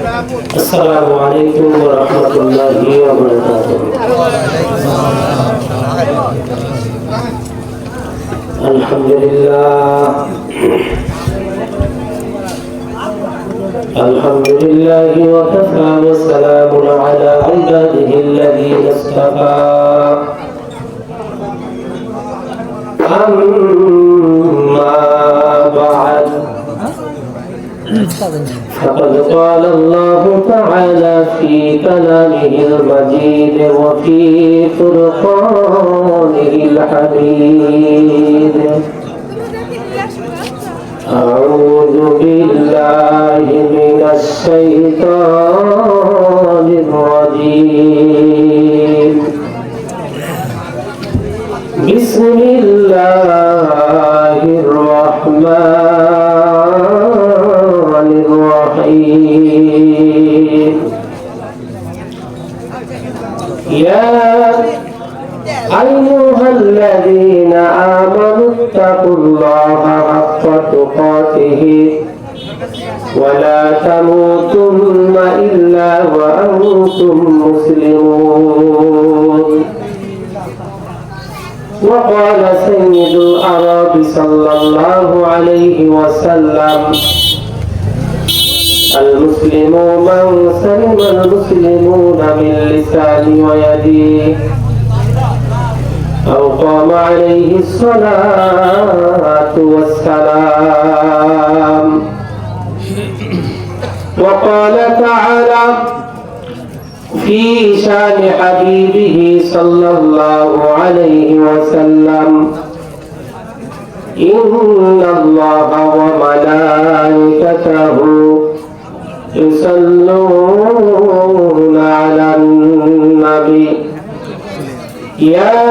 السلام عليكم ورحمة الله وبركاته. الحمد لله الحمد لله وكفى وسلام على عباده الذين اصطفى. أما بعد، فقد قال الله تعالى في كلامه المجيد وفي فرقانه الحميد: أعوذ بالله من الشيطان الرجيم. بسم الله الرحمن الرحيم. يا أيها الذين آمنوا اتقوا الله حق تقاته ولا تموتن إلا وأنتم مسلمون. وقال سيد العرب صلى الله عليه وسلم: المسلم من سلم المسلمون من لسانه ويده، أو قام عليه الصلاة والسلام. وقال تعالى في شان حبيبه صلى الله عليه وسلم: إن الله وملائكته يصلون على النبي يا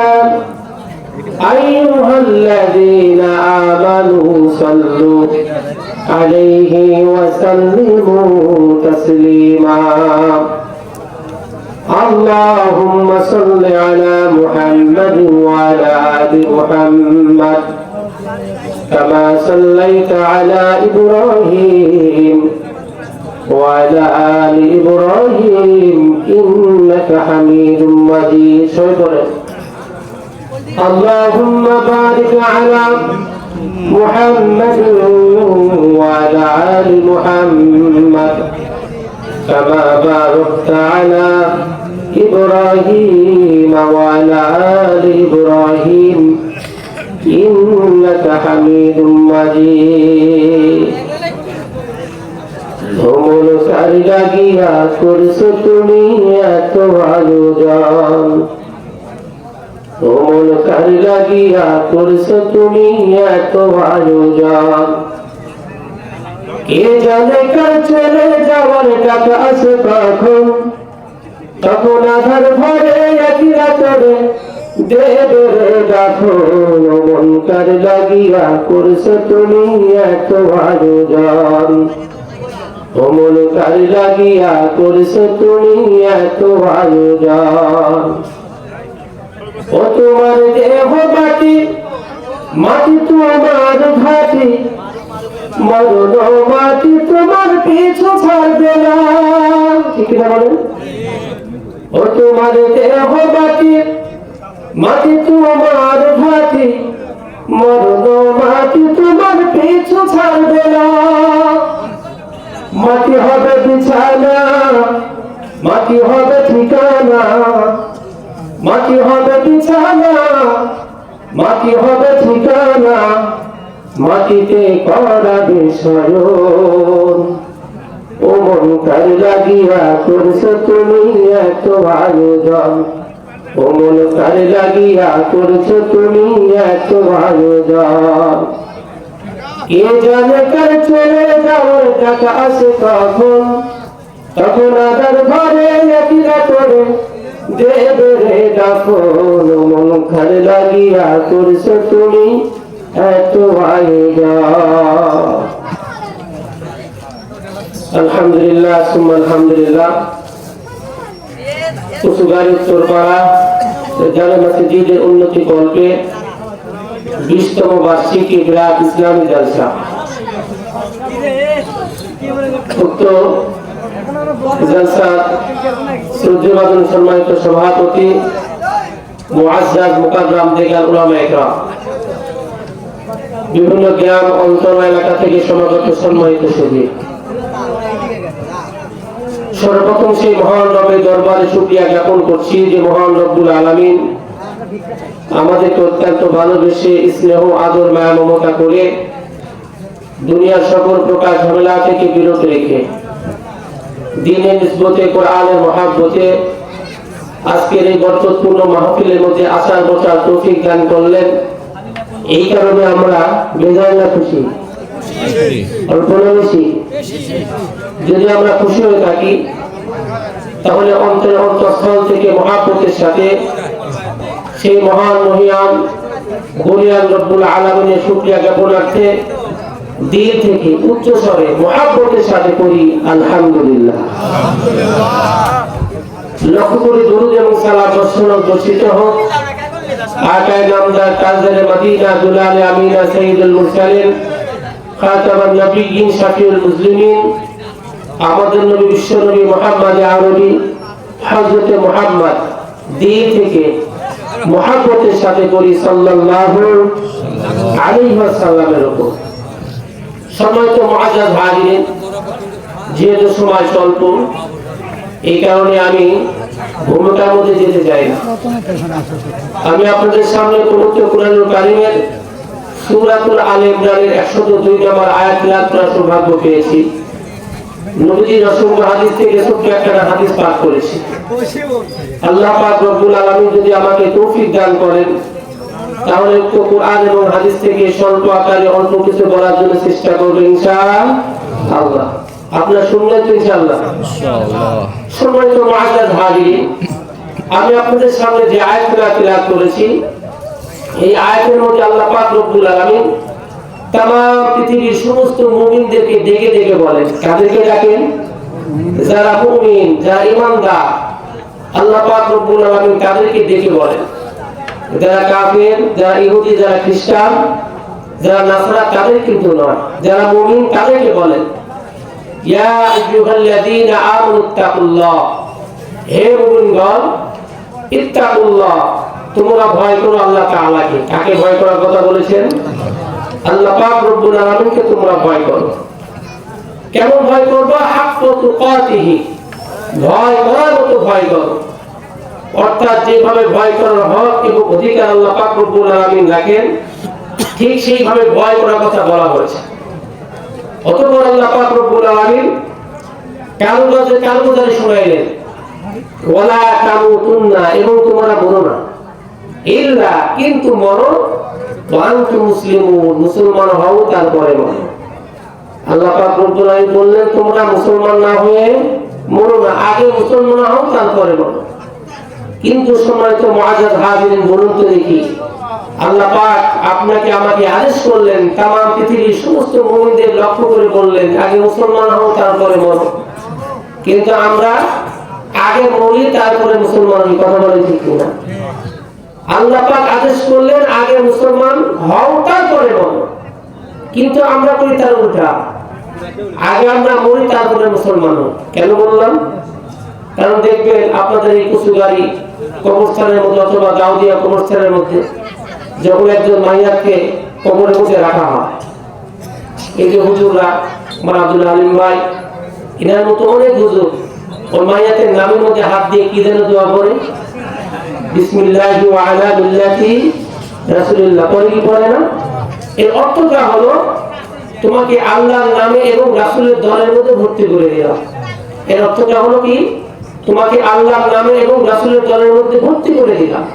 أيها الذين آمنوا صلوا عليه وسلموا تسليما. اللهم صل على محمد وعلى آل محمد كما صليت على إبراهيم وعلى آل إبراهيم إنك حميد مجيد. اللهم بارك على محمد وعلى آل محمد كما باركت على إبراهيم وعلى آل إبراهيم إنك حميد مجيد. ভ্রমণ সারি লাগিয়া করছো তুমি এত ভালো জান, ভ্রমণ সারি লাগিয়া করছো তুমি এত ভালো জান। কে জানে কার চলে যাওয়ার টাকা আছে কখন, তখন আধার ভরে একই রাতরে দেবে রাখো। মন কার লাগিয়া করছো তুমি এত ভালো জান, অমন কার লাগিয়া করছো তুমি এত ভালো জান। ও তোমার দেহ মাটি, মাটি তোমার ঘাটি, মরণ মাটি তোমার পিছু ছাড়বে না। ঠিক না বলেন? ও তোমার দেহ মাটি, মাটি তোমার ঘাটি, মরণ মাটি তোমার পিছু ছাড়বে না। মাটি হবে বিছানা, মাটি হবে ঠিকানা, মাটি হবে বিছানা, মাটি হবে ঠিকানা, মাটিতে করাবে শয়ন। ও মন কার লাগিয়া করছো তুমি এত আয়োজন, ও মন কার লাগিয়া করছো তুমি এত আয়োজন। কে জানে কার চলে যাওয়ার টাকা আছে কখন, তখন আধার ঘরে একই রাতরে দেবে রে দাফন। মন কার লাগিয়া করছো তুমি এত আয়োজন। আলহামদুলিল্লাহ সুম্মা আলহামদুলিল্লাহ। কুসুগারি উত্তরপাড়া জামে মসজিদের উন্নতি কল্পে 20তম বার্ষিকী বিরাট ইসলামী জলসা। উক্ত জলসা শ্রদ্ধেয়ভাজন সম্মানিত সভাপতি মুআজ্জাজ মুকাররম দিগার উলামা ইকরাম, বিভিন্ন জ্ঞান অন্তর এলাকা থেকে সমাগত সম্মানিত সুধী, সর্বপ্রথম সেই মহান রবের দরবারে শুকরিয়া জ্ঞাপন করছি যে মহান রব্বুল আলামিন আমাদেরকে অত্যন্ত ভালোবেসে স্নেহ আদর মায়া মমতা করে দুনিয়ার সকল প্রকার ঝামেলা থেকে বিরত রেখে দ্বীনের নিসবতে কোরআনের মহাব্বতে আজকের এই বরকতপূর্ণ মাহফিলের মধ্যে আসার বসার তৌফিক দান করলেন। এই কারণে আমরা বেজায় না খুশি, অল্প না বেশি? যদি আমরা খুশি হয়ে থাকি তাহলে অন্তরের অন্তঃস্থল থেকে মহাব্বতের সাথে সেই মহান মহিয়ান বলিয়ান রব্বুল আলামিনের শুকরিয়া জ্ঞাপনার্থে দিল থেকে উচ্চ স্বরে মহাব্বতের সাথে করি আলহামদুলিল্লাহ। লক্ষ্য করে দরুদ এবং সালাম বর্ষিত হোক আকায়ে নামদার তাজদারে মদিনা দুলালে আমিনা সাইয়্যিদুল মুরসালিন খাতামুন নবিয়্যিন শাফিউল মুসলিমিন আমাদের নবী বিশ্ব নবী মুহাম্মদ আরবি হযরতে মুহাম্মদ দিল থেকে মহাব্বতের সাথে করি সাল্লাল্লাহু আলাইহি ওয়াসাল্লামের উপর। সম্মানিত মুআজ্জাজ হাজিরিন, যেহেতু সময় স্বল্প এই কারণে আমি ভূমিকার মধ্যে যেতে চাই না। আমি আপনাদের সামনে পবিত্র কোরআনুল কারীমের সূরাতুল আলে ইমরানের 102 নম্বর আয়াত তেলাওয়াত করার সৌভাগ্য পেয়েছি। নবীজির অসংখ্য হাদিস থেকে ছোট্ট একটা হাদিস পাঠ করেছি। আল্লাহ পাক রব্বুল আলামিন যদি আমাকে তৌফিক দান করেন তাহলে তো কোরআন এবং হাদিস থেকে স্বল্প আকারে অল্প কিছু বলার জন্য চেষ্টা করব ইনশাআল্লাহ। আপনারা শুনলেন তো ইনশাআল্লাহ? সম্মানিত মুআজ্জাজ হাজিরিন, আমি আপনাদের সামনে যে আয়াতগুলো তেলাওয়াত করেছি এই আয়াতের মধ্যে আল্লাহ পাক রব্বুল আলামিন तमाम পৃথিবীর সমস্ত মুমিনদেরকে ডেকে ডেকে বলেন। কাদেরকে ডাকেন? যারা মুমিন, যারা ঈমানদার। আল্লাহ পাক রব্বুল আলামিন তাদেরকে ডেকে বলেন। যারা কাফের, যারা ইহুদি, যারা খ্রিস্টান, যারা নাসারা তাদের কিন্তু নয়, যারা মুমিন তাদেরকে বলেন ইয়া আইয়ুহাল্লাযীনা আমানুত্তাকুল্লাহ, হে মুমিনগণ ইত্তাকুল্লাহ, তোমরা ভয় করো আল্লাহ তাআলাকে। কাকে ভয় করার কথা বলেছেন? আল্লাহ পাক রব্বুল আলামিনকে তোমরা ভয় করো। কেমন ভয় করবা? হাক্কা তুকাতিহি, ভয় করার মতো ভয় করো। অর্থাৎ যেভাবে ভয় করার হক এবং অধিকার আল্লাহ পাক রব্বুল আলামিন রাখেন ঠিক সেইভাবে ভয় করার কথা বলা হয়েছে। অতঃপর আল্লাহ পাক রব্বুল আলামিন কালুদারে শোনাইলেন ওয়ালা তামুতুন্না, এবং তোমরা মরো না, ইল্লা কিন্তু মরো ওয়া আনতুম মুসলিমুন, মুসলমান হও তারপরে মরো। আল্লাহ পাক রব্বুল আলামিন বললেন তোমরা মুসলমান না হয়ে মরো না, আগে মুসলমান হও তারপরে মরো। কিন্তু সম্মানিত মুআজ্জাজ হাজিরিন, বলুন তো দেখি, আল্লাহ পাক আপনাকে আমাকে আদেশ করলেন, তামাম পৃথিবীর সমস্ত মুমিনদের লক্ষ্য করে বললেন আগে মুসলমান হও তারপরে মরো। কিন্তু আমরা আগে মরি তারপরে মুসলমান হই। কথা বলেন ঠিক না? আল্লাহ পাক আদেশ করলেন আগে মুসলমান হও তারপরে মরো, কিন্তু আমরা করি তার উল্টা, আগে আমরা মরি তারপরে মুসলমান হই। কেন বললাম? কারণ দেখবেন আপনাদের এই কুচুগাড়ি কবরস্থানের মধ্যে অথবা গাউদিয়া কবরস্থানের মধ্যে যখন একজন মাইয়াকে কবরের মধ্যে রাখা হয়, এই যে হুজুররা মানে আব্দুল আলিম ভাই, এনার মতো অনেক হুজুর ওই মাইয়াতের নামের মধ্যে হাত দিয়ে কি যেন দোয়া করে, বিসমিল্লাহি ওয়া আলা মিল্লাতি রাসূলিল্লাহ পরে কি পড়ে না? এর অর্থটা হলো তোমাকে আল্লাহর নামে এবং রাসূলের দলের মধ্যে ভর্তি করে দিলাম। এর অর্থটা হলো কি? তোমাকে আল্লাহর নামে এবং রাসূলের দলের মধ্যে ভর্তি করে দিলাম।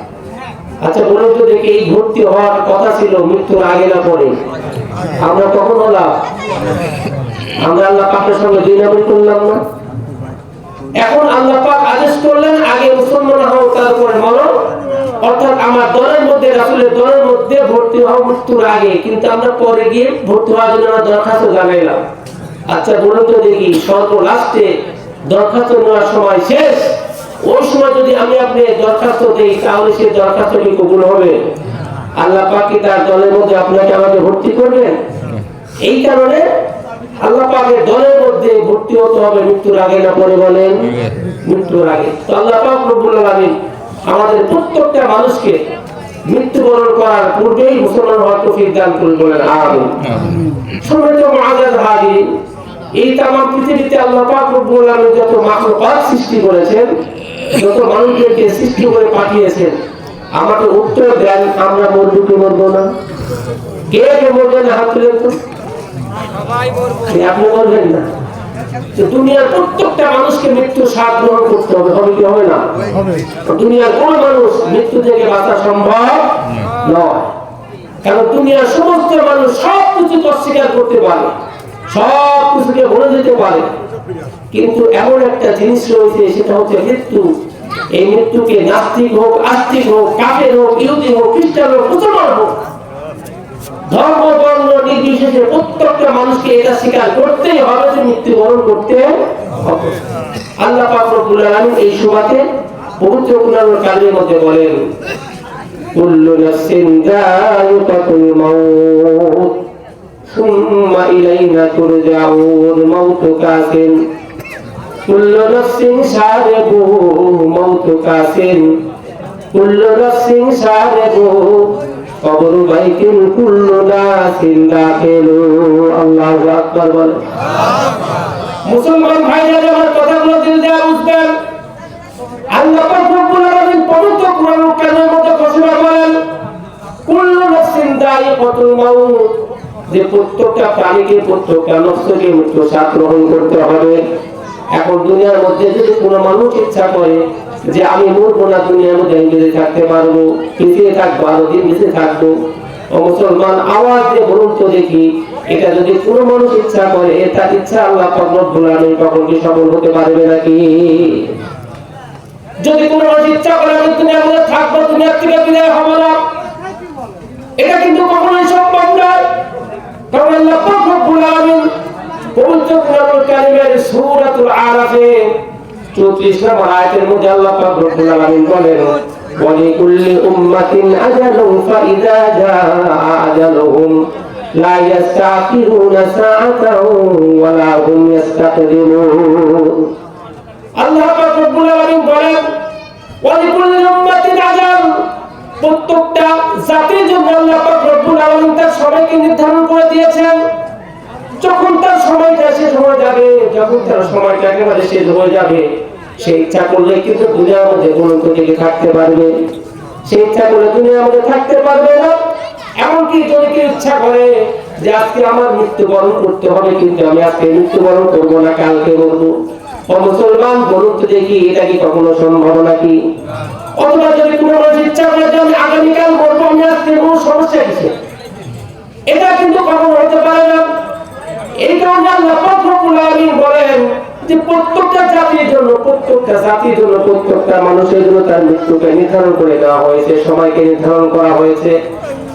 আচ্ছা বলুন তো দেখি, এই ভর্তি হওয়ার কথা ছিল মৃত্যুর আগে না পরে? আমরা কখন হলাম? আমরা আল্লাহ পাকের সঙ্গে দুই নামই করলাম না? এখন আল্লাহ পাক আদেশ করলেন আগে মুসলমান হও তারপরে মরো, অর্থাৎ আমার দলের মধ্যে রাসূলের দলের মধ্যে ভর্তি হও মৃত্যুর আগে। কিন্তু আমরা পরে গিয়ে ভর্তি হওয়ার জন্য আমরা দরখাস্ত জানাইলাম। আচ্ছা বলুন তো দেখি, সর্ব লাস্টে দরখাস্ত নেওয়ার সময় শেষ, ওই সময় যদি আমি আপনি দরখাস্ত দেই তাহলে সেই দরখাস্ত কি কবুল হবে? আল্লাহ পাক কি তার দলের মধ্যে আপনাকে আমাকে ভর্তি করবেন? এই কারণে আল্লাহ পাকের দলের মধ্যে ভর্তি হতে হবে মৃত্যুর আগে, না পরে বলেন? মৃত্যুর আগে। তো আল্লাহ পাক রব্বুল আলামিন আমাদের প্রত্যেকটা মানুষকে মৃত্যুবরণ করার পূর্বেই মুসলমান হওয়ার তৌফিক দান করুন, বলেন আমিন। সম্মানিত মুআজ্জাজ হাজিরিন, এই তামাম পৃথিবীতে আল্লাহ পাক রব্বুল আলামিন যত মাখলুকাত সৃষ্টি করেছেন, যত মানুষদেরকে সৃষ্টি করে পাঠিয়েছেন, আমাকে উত্তর দেন, আমরা মরবো কি মরবো না? কে কে মরবে না? হাত তুলেন তো। সবাই মরবো। আপনি মরবেন না? দুনিয়ার প্রত্যেকটা মানুষকে মৃত্যুর স্বাদ গ্রহণ করতে হবে, হবে কি হবে না? দুনিয়ার কোন মানুষ মৃত্যু থেকে বাঁচা সম্ভব নয়। কারণ দুনিয়ার সমস্ত মানুষ সবকিছু অস্বীকার করতে পারে, সবকিছুকে ভুলে যেতে পারে, কিন্তু এমন একটা জিনিস রয়েছে, সেটা হচ্ছে মৃত্যু। এই মৃত্যুকে নাস্তিক হোক, আস্তিক হোক, কাফের হোক, ইহুদি হোক, খ্রিস্টান হোক, মুসলমান হোক, ধর্ম বর্ণ নির্বিশেষে প্রত্যেকটা মানুষকে এটা স্বীকার করতেই হবে যে মৃত্যুবরণ করতে হবে। আল্লাহ পাক রব্বুল আলামিন এই সুবাদে পবিত্র কোরআনুল কারীমের মধ্যে বলেন, কুল্লু নাফসিন যায়িকাতুল মাউত সুম্মা ইলাইনা তুরজাউন। মাউতু কাসিন কুল্লু নাফসিন সারিকুহু মাউতু কাসিন কুল্লু নাফসিন সারিকুহু কবরু বাইতিন কুল্লু নাসিন দাখিলু। আল্লাহু আকবার বলেন। মুসলমান ভাইরা আমার কথাগুলো দিল দিয়ে বুঝবেন। আল্লাহ পাক রব্বুল আলামিন পবিত্র কোরআনুল কারীমের মধ্যে ঘোষণা করেন, কুল্লু নাফসিন যায়িকাতুল মাউত, যে প্রত্যেকটা প্রাণীকে, প্রত্যেকটা নফসকে মৃত্যু স্বাদ গ্রহণ করতে হবে। এখন দুনিয়ার মধ্যে যদি কোনো মানুষ ইচ্ছা করে যে আমি মরবো না, দুনিয়ার মধ্যে আমি বেঁচে থাকতে পারবো, পিছিয়ে থাকবো, আরো দিন বেঁচে থাকবো, ও মুসলমান আওয়াজ দিয়ে বলুন তো দেখি, এটা যদি কোনো মানুষ ইচ্ছা করে, এটা ইচ্ছা আল্লাহ পাক রব্বুল আলামিন কখন কি সফল হতে পারবে নাকি? যদি কোনো মানুষ ইচ্ছা করে আমি দুনিয়ার মধ্যে থাকবো, দুনিয়ার থেকে বিদায় হবো না, এটা কিন্তু কখনোই সম্ভব নয়। কারণ আল্লাহ পাক রব্বুল আলামিন পবিত্র কোরআনুল কারীমের সূরাতুল আরাফে 34 নম্বর আয়াতের মধ্যে আল্লাহ পাক রব্বুল আলামিন বলেন, ওয়ালিকুল্লি উম্মাতিন আজালুন ফাইযা জাআ আজালুহুম লা ইস্তাখিরুনা সাআতান ওয়া লা হুম ইস্তাকদিমুন। আল্লাহ পাক রব্বুল আলামিন বলেন, ওয়ালিকুল্লি উম্মাতিন আজাল, প্রত্যেকটা জাতির জন্য আল্লাহ পাক রব্বুল আলামিন তার সময়কে নির্ধারণ করে দিয়েছেন। যখন তার সময়টা শেষ হয়ে যাবে, যখন তার সময়টা একেবারে শেষ হয়ে যাবে, সে ইচ্ছা করলে কিন্তু দুনিয়ার মধ্যে গুণত থেকে থাকতে পারবে, সে ইচ্ছা করলে দুনিয়ার মধ্যে থাকতে পারবে না। এমনকি যদি কেউ ইচ্ছা করে যে আজকে আমার মৃত্যুবরণ করতে হবে, কিন্তু আমি আজকে মৃত্যুবরণ করবো না, কালকে মরবো, ও মুসলমান বলুন তো দেখি, এটা কি কখনো সম্ভব নাকি? অথবা যদি কোনো মানুষ ইচ্ছা করে যে আমি আগামীকাল মরবো, আমি আজকে কোনো সমস্যা কিছু, এটা কিন্তু কখনো হতে পারে না। এই কারণে আল্লাহ পাক রব্বুল আলামিন বলেন যে প্রত্যেকটা জাতির জন্য, প্রত্যেকটা জাতির জন্য, প্রত্যেকটা মানুষের জন্য তার মৃত্যুকে নির্ধারণ করে দেওয়া হয়েছে, সময়কে নির্ধারণ করা হয়েছে।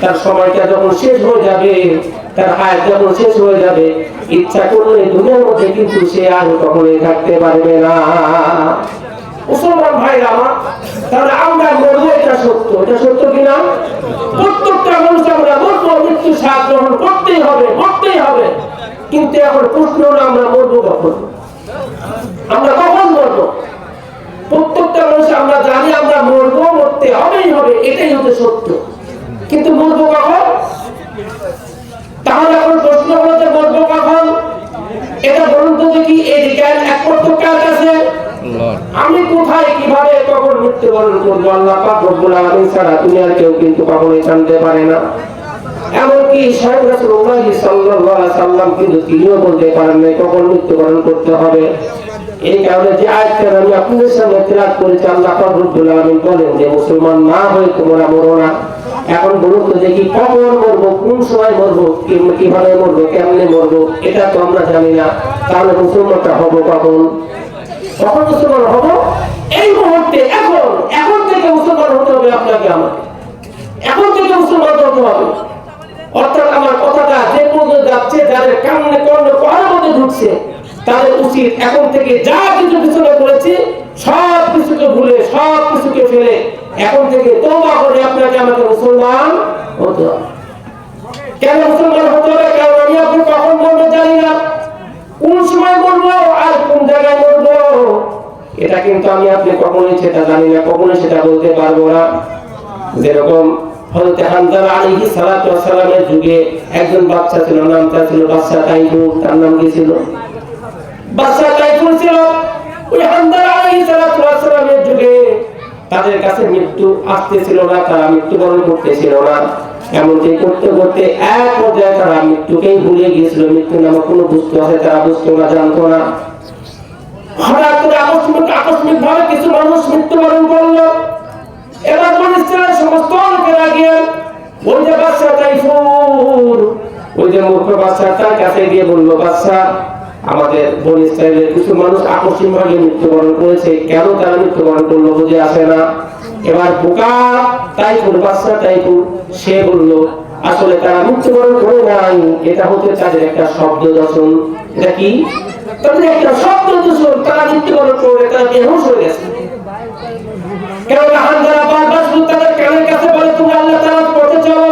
তার সময়টা যখন শেষ হয়ে যাবে, তার হায়াত যখন শেষ হয়ে যাবে, ইচ্ছা করলে দুনিয়ার মধ্যে কিন্তু সে আর কখনোই থাকতে পারবে না। মুসলমান ভাইরা আমার, তাহলে আমরা মরবো, এটা সত্য, এটা সত্য কিনা? প্রত্যেকটা মানুষ আমরা মরবো, মৃত্যু স্বাদ গ্রহণ করতেই হবে, করতেই হবে। কিন্তু এখন প্রশ্ন হলো আমরা মরবো কখন? আমরা কখন মরবো? প্রত্যেকটা মানুষ আমরা জানি আমরা মরবো, মরতে হবেই হবে, এটাই হচ্ছে সত্য। কিন্তু মরবো কখন? তাহলে এখন প্রশ্ন হলো যে মরবো কখন? এটা বলুন তো দেখি, এই জ্ঞান একমাত্র কার কাছে? আমি কোথায় কিভাবে কখন মৃত্যুবরণ করবো, আল্লাহ পাক রব্বুল আলামিন ছাড়া দুনিয়ার কেউ কিন্তু কখনোই জানতে পারে না। এমনকি স্বয়ং রাসূলুল্লাহ সাল্লাল্লাহু আলাইহি সাল্লাম কিন্তু তিনিও বলতে পারেন না কখন মৃত্যুবরণ করতে হবে। এই কারণে যে আয়াতটা আমি আপনাদের সামনে তেলাওয়াত করেছি, আল্লাহ পাক রব্বুল আলামিন বলেন যে মুসলমান না হয়ে তোমরা মরো না। এখন বলুন তো দেখি, কখন মরবো, কোন সময় মরবো, কিভাবে মরবো, কেমনে মরবো, এটা তো আমরা জানি না। তাহলে মুসলমানটা হবো কখন? কখন মুসলমান হবো? এই মুহূর্তে, এখন, এখন থেকে মুসলমান হতে হবে আপনাকে, আমাকে এখন থেকে মুসলমান হতে হবে। অর্থাৎ আমার কথাটা যে পর্যন্ত যাচ্ছে, যাদের কানে কর্ণে পড়ার মধ্যে ঢুকছে, তাদের উচিত এখন থেকে যা কিছু পিছনে করেছি সব কিছুকে ভুলে, সব কিছুকে ফেলে এখন থেকে তওবা করে আপনাকে আমাকে মুসলমান হতে হবে। কেন মুসলমান হতে হবে? কারণ আমি আপনি কখন মরবো জানি না। এটা কিন্তু আমি আপনি কখনোই সেটা জানি না, কখনোই সেটা বলতে পারবো না। যেরকম হযরত হানজালা আলাইহিস সালাতু ওয়াস সালামের যুগে একজন বাচ্চা ছিল, নামটা ছিল বাদশা তাইফুর। তার নাম কি ছিল? বাদশা তাইফুর ছিল। ওই হানজালা আলাইহিস সালাতু ওয়াস সালামের যুগে তাদের কাছে মৃত্যু আসতেছিল না, তারা মৃত্যুবরণ করতেছিল না। এমনকি করতে করতে এক পর্যায়ে তারা মৃত্যুকেই ভুলে গিয়েছিল। মৃত্যু নামক কোনো বস্তু আছে তারা বুঝতো না, জানতো না। হঠাৎ করে আকস্মিক ভাবে কিছু মানুষ মৃত্যুবরণ করলো। এবার বনী ইসরাইলের সমস্ত লোকেরা গিয়ে ওই যে বাদশা তাইফুর, ওই যে মূর্খ বাদশা, তার কাছে গিয়ে বললো, বাদশা, আমাদের বনী ইসরাইলের কিছু মানুষ আকস্মিক ভাবে মৃত্যুবরণ করেছে, কেন তারা মৃত্যুবরণ করলো বুঝে আসে না। এবার বোকা তাইফুর, বাদশা তাইফুর, সে বলল, আসলে তারা মৃত্যুবরণ করে নাই, এটা হচ্ছে তাদের একটা শব্দ দূষণ। এটা কি? তাদের একটা শব্দ দূষণ। তারা মৃত্যুবরণ করে, তারা বেহুশ হয়ে গেছে। কেননা হানজালা বারবার শুধু তাদের কানের কাছে বলে, তুমি আল্লাহ তাআলার পথে চলো,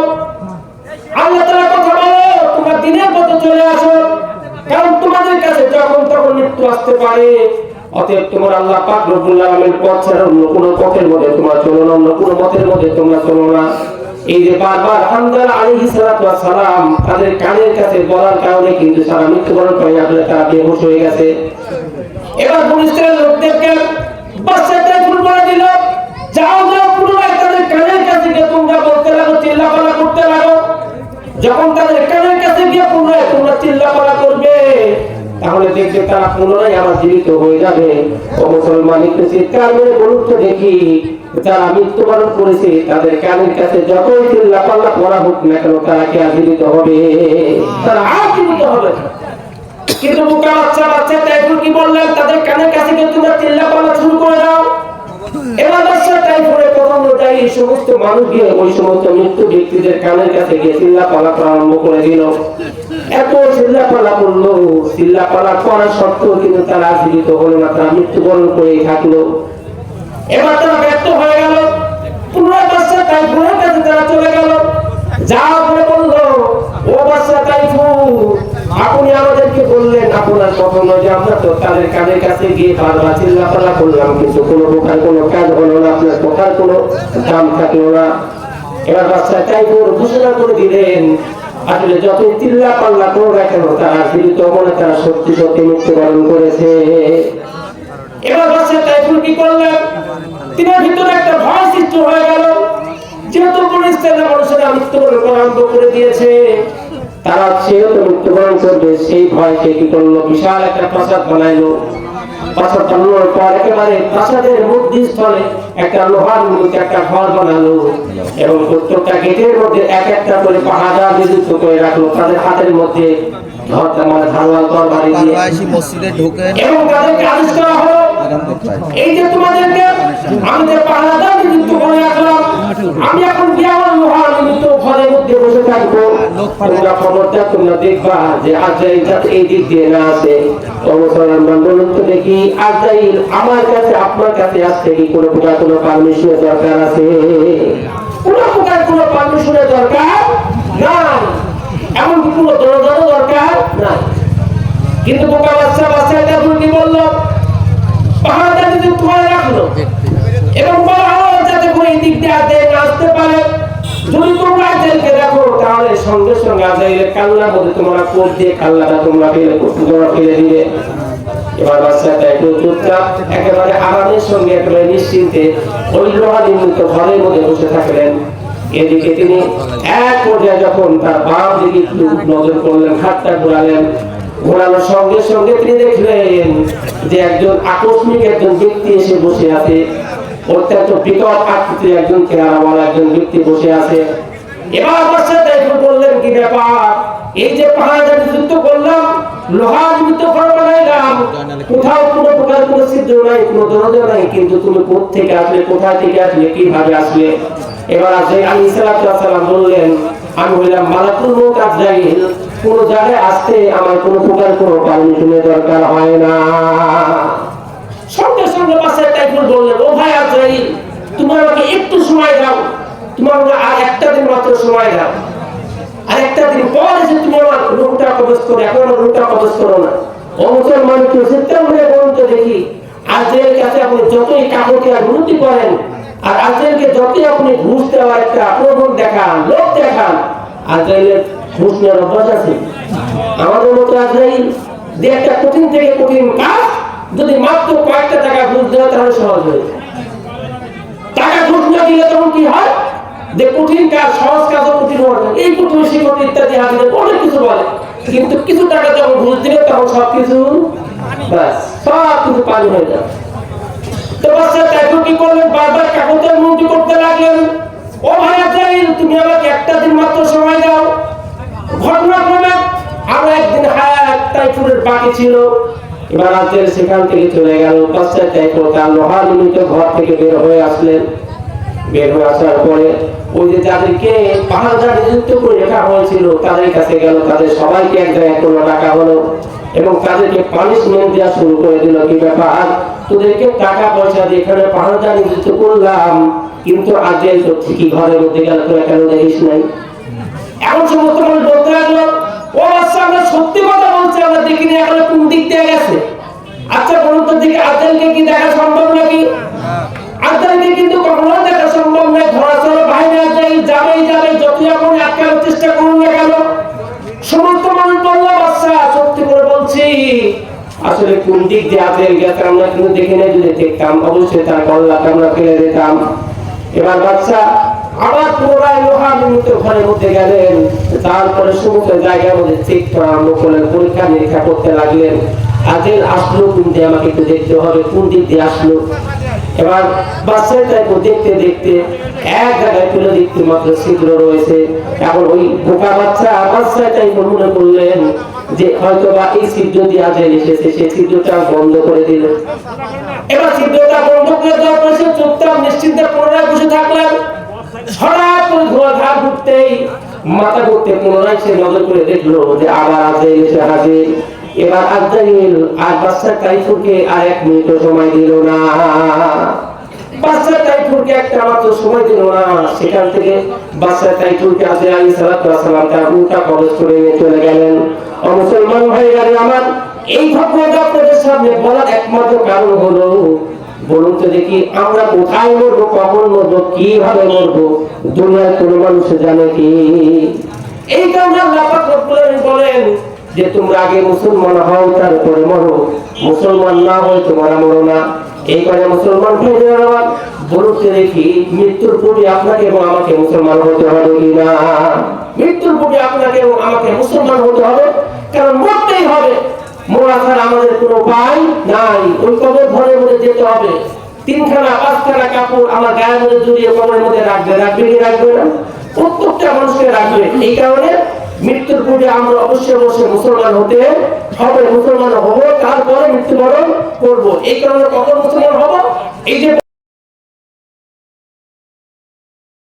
আল্লাহ তাআলার কথা বলো, তোমরা দ্বীনের পথে চলে আসো, কারণ তোমাদের কাছে যখন তখন মৃত্যু আসতে পারে। অতএব তোমার আল্লাহ পাক রব্বুল আলামিনের পথ ছাড়া অন্য কোনো পথের মধ্যে তোমরা চলো না, অন্য কোনো পথের মধ্যে তোমরা চলো না। এই যে বারবার হানজালা আলাইহিস সালাতু ওয়াস সালাম তাদের কানের কাছে বলার কারণে কিন্তু তারা মৃত্যুবরণ করে, আসলে তারা বেহুশ হয়ে গেছে। এবার বনী ইসরাইলের লোকদেরকে বাদশা তাইফুর বলে দিল, যাও যাও, পুনরায় তাদের কানের কাছে গিয়ে তোমরা বলতে লাগো, চিল্লাপালা করতে লাগো। যখন তাদের কানের কাছে গিয়ে পুনরায় তোমরা চিল্লাপালা করবে, তাহলে দেখবে তারা পুনরায় আবার জীবিত হয়ে যাবে। ও মুসলমান, একটু চিৎকার করে বলুন তো দেখি, যারা মৃত্যুবরণ করেছে তাদের কানের কাছে যতই চিল্লাপালা করা হোক না কেন, তারা কি আর জীবিত হবে? তারা আর জীবিত হবে না। কিন্তু বোকা বাচ্চা তাইফুর কি বললেন, তাদের কানের কাছে গিয়ে তোমরা চিল্লাপালা শুরু করে দাও। এবার বাদশা তাইফুরের কথা অনুযায়ী এই সমস্ত মানুষ গিয়ে ওই সমস্ত মৃত্যু ব্যক্তিদের কানের কাছে গিয়ে চিল্লাপালা করা আরম্ভ করে দিল। এত চিল্লাপালা করলো, চিল্লাপালা করা সত্ত্বেও কিন্তু তারা জীবিত হলো না, তারা মৃত্যুবরণ করেই থাকলো। এবার তারা ব্যর্থ হয়ে গেল। পুনরায় বাদশা তাইফুরের কাছে তারা চলে গেল, যা করে বললো, ও বাদশা তাইফুর, আপনি আমাদেরকে বললেন আপনার কথা নয় যে আমরা তো তাদের কানের কাছে গিয়ে বারবার চিল্লাপালা করলাম, কিন্তু কোনো প্রকার কোনো কাজ হলো না, আপনার কথার কোনো দাম থাকলো না। এবার বাদশা তাইফুর ঘোষণা করে দিলেন, আসলে যত চিল্লাপাল্লা করো না কেন, তারা জীবিত মনে, তারা সত্যি সত্যি মৃত্যুবরণ করেছে। এবার বাদশা তাইফুর কি করলেন, তিনি ভিতরে একটা ভয় সৃষ্টি হয়ে গেল। যেহেতু বনী ইসরাইলের মানুষেরা মৃত্যুবরণ করা আরম্ভ করে দিয়েছে, তারা সেহেতু মৃত্যুবরণ করবে, সেই ভয় সে কি করলো, বিশাল একটা প্রাসাদ বানাইলো। প্রাসাদ বানানোর পর একেবারে প্রাসাদের মধ্যস্থলে একটা লোহার মূর্তি একটা ঘর বানালো, এবং প্রত্যেকটা গেটের মধ্যে এক একটা করে পাহাড়া বিযুক্ত করে রাখলো। তাদের হাতের মধ্যে ধারওয়াল তরবারি দিয়ে মসজিদে ঢোকেন, এবং তাদেরকে আদেশ করা হলো, এই যে তোমাদেরকে আমাদের পাহাড়া বিযুক্ত করে রাখলাম, আমি এখন বিয়াল লোহার বিযুক্ত ঘরের মধ্যে বসে থাকবো, তোমরা খবরটা তোমরা দেখবা যে আজরাইল যাতে এই দিক দিয়ে না আসে। তো মুসলমান বলুন তো দেখি, আজরাইল আমার কাছে আপনার কাছে আসতে কি কোনো প্রকার কোনো পারমিশনের দরকার আছে? কোনো প্রকার কোনো পারমিশনের দরকার নাই, এমনকি কোনো দরজারও দরকার নাই। কিন্তু বোকা বাচ্চা তারপর কি বললো, পাহাড়টা যদি তোমার রাখলো এবং বলা হলো যাতে করে এই দিক দিয়ে আজরাইল আসতে পারে। যদি তোমরা আজরাইলকে দেখো, তাহলে সঙ্গে সঙ্গে আজরাইলের কান্নার মধ্যে তোমরা কোপ দিয়ে কান্নাটা তোমরা ফেলে দিলে। এবার বাচ্চাটা একটু চুপচাপ একেবারে আরামের সঙ্গে একেবারে নিশ্চিন্তে ওই লোহা নির্মিত ঘরের মধ্যে বসে থাকলেন। এদিকে তিনি এক পর্যায়ে যখন তার বাম দিকে একটু নজর করলেন, হাতটা ঘোরালেন, ঘোরানোর সঙ্গে সঙ্গে তিনি দেখলেন যে একজন আকস্মিক একজন ব্যক্তি এসে বসে আছে। অত্যন্ত বিকট আকৃতির একজন চেহারাওয়ালা একজন ব্যক্তি বসে আছে। এবার বাদশা তাইফুর বললেন, কি ব্যাপার, এই যে পাহাড়টা যুদ্ধ করলাম, লোহার যুদ্ধ করে বানাইলাম, কোথাও কোনো প্রকার কোনো ছিদ্র নাই, কোনো দরজা নাই, কিন্তু তুমি কোত্থেকে আসলে, কোথা থেকে আসলে, কিভাবে আসলে? এবার আজরাইল আলাইহিস সালাম বললেন, আমি হইলাম মালাকুল মউত আজরাইল, কোন জায়গায় আসতে আমার কোনো প্রকার কোনো পারমিশনের দরকার হয় না। সঙ্গে সঙ্গে বাদশা তাইফুর বললেন, ও ভাই আজরাইল, তুমি আমাকে একটু সময় দাও, তোমার আর একটা দিন মাত্র সময় দাও, আর একটা দিন পর এসে তুমি আমার রূপটা কবজ করো, এখন আমার রূপটা কবজ করো না। ও মুসলমান, কেউ চিন্তা করে বলুন তো দেখি, আজের কাছে আপনি যতই কাকুকে আর উন্নতি করেন, আর আজেরকে যতই আপনি ঘুষ দেওয়ার একটা প্রবণ দেখান, লোক দেখান, আজরাইলের ঘুষ নেওয়ার অভ্যাস আছে। আমাদের মতো আজরাইল যে একটা কঠিন থেকে কঠিন কাজ যদি মাত্র কয়েকটা টাকা ঘুষ দেওয়া তাহলে সহজ হয়ে যায়। টাকা ঘুষ না দিলে তখন কি হয়, যে কঠিন কাজ সহজ কাজও কঠিন হয়ে যায়। এই কঠিন শিক্ষক ইত্যাদি হাজিরে অনেক কিছু বলে, কিন্তু কিছু টাকা যখন ঘুষ দিলে তখন সবকিছু ব্যাস সব কিছু পানি হয়ে যায়। তো বাচ্চা তাইতো কি করলেন, বারবার কাকুদের মন্ত্রী করতে লাগলেন, ও ভাই আজরাইল তুমি আমাকে একটা দিন মাত্র সময় দাও। ঘটনাক্রমে আরো একদিন তাইফুরের বাকি ছিল। এবার আজরাইল সেখান থেকে চলে গেল। বাচ্চা তাইফুর তার লোহার নিমিত্ত ঘর থেকে বের হয়ে আসলেন। বের হয়ে আসার পরে ওই যে যাদেরকে পাহাড়ঘাটে যুক্ত করে রাখা হয়েছিল তাদের কাছে গেল, তাদের সবাইকে এক জায়গায় কোনো টাকা হলো এবং তাদেরকে পানিশমেন্ট দেওয়া শুরু করে দিল। কি ব্যাপার, তোদেরকে টাকা পয়সা দিয়ে এখানে পাহাড়ঘাটে যুক্ত করলাম, কিন্তু আজরাইল তো ঠিকই ঘরের মধ্যে গেল, তোরা কেন দেখিস নাই? এখন সমস্ত মানুষ বলতে লাগলো, ও আচ্ছা আমরা সত্যি কথা বলছি, আমরা দেখিনি, এখন কোন দিক দিয়ে গেছে? আচ্ছা বলুন তো দেখি আজরাইলকে কি দেখা সম্ভব নাকি? আজরাইলকে কিন্তু কখনো দেখা সম্ভব নয়। ধরাচলে বাইরে আজরাইল যাবেই যাবে, যতই আপনি আটকানোর চেষ্টা করুন না কেন। সমস্ত মানুষ বললো, আচ্ছা সত্যি করে বলছি, আসলে কোন দিক দিয়ে আজরাইল গেছে আমরা কিন্তু দেখি না, যদি দেখতাম অবশ্যই তার গলাটা আমরা ফেলে দিতাম। এবার বাচ্চা আবার পুনরায় লোহা নিমিত্ত ঘরের মধ্যে গেলেন। তারপরে সমস্ত জায়গার মধ্যে চেক করা আরম্ভ করলেন, পরীক্ষা নিরীক্ষা করতে লাগলেন। আজরাইল আসলো কোন দিয়ে, আমাকে একটু দেখতে হবে কোন দিক দিয়ে আসলো। এবার বাচ্চাটাকে দেখতে দেখতে এক জায়গায় তুলে দেখতে মাত্র ছিদ্র রয়েছে। এখন ওই বোকা বাচ্চাটাই মনে করলেন যে হয়তো বা এই ছিদ্র দিয়ে আজরাইল এসেছে, সেই ছিদ্রটা বন্ধ করে দিল। এবার ছিদ্রটা বন্ধ করে দেওয়ার পর সে চুপচাপ নিশ্চিন্তে পুনরায় বসে থাকলেন। হঠাৎ করে ধোয়া ঘা ঘুরতেই মাথা ঘুরতে পুনরায় সে নজর করে দেখলো যে আবার আজরাইল এসে হাজির। এবার আজরাইল আর বাচ্চা তাইফুরকে আর এক মিনিটও সময় দিল না। বাচ্চা তাইফুরকে একটা মাত্র সময় দিল না। সেখান থেকে বাচ্চা তাইফুরকে আজরাইল আলাইহিস সালাতু ওয়াস সালাম তার উল্টা কবজ করে নিয়ে চলে গেলেন। ও মুসলমান ভাইরা আমার, এই ঘটনাটা আপনাদের সামনে বলার একমাত্র কারণ হলো, বলুন তো দেখি আমরা কোথায় মরবো, কখন মরবো, কিভাবে মরবো, দুনিয়ার কোনো মানুষ জানে কি? এই কারণে আল্লাহ পাক রব্বুল আলামিন বলেন যে তোমরা আগে মুসলমান হও, তারপরে মরো। মুসলমান না হয়ে তোমরা মরো না। এই কারণে মুসলমান ভাইরা আমার, বলুন তো দেখি মৃত্যুর পূর্বে আপনাকে এবং আমাকে মুসলমান হতে হবে কিনা? মৃত্যুর পূর্বে আপনাকে এবং আমাকে মুসলমান হতে হবে, কারণ মরতেই হবে। মরা ছাড়া আমাদের কোনো উপায় নাই। ওই কবর ঘরের মধ্যে যেতে হবে। 3খানা 5খানা কাপড় আমার গায়ের মধ্যে জড়িয়ে কবরের মধ্যে রাখবে কি রাখবে না? প্রত্যেকটা মানুষকে রাখবে। এই কারণে মৃত্যুর পূর্বে আমরা অবশ্যই মুসলমান হতে হবে। মুসলমান হবো, তারপরে মৃত্যুবরণ করবো। এই কারণে কখন মুসলমান হবো? এই যে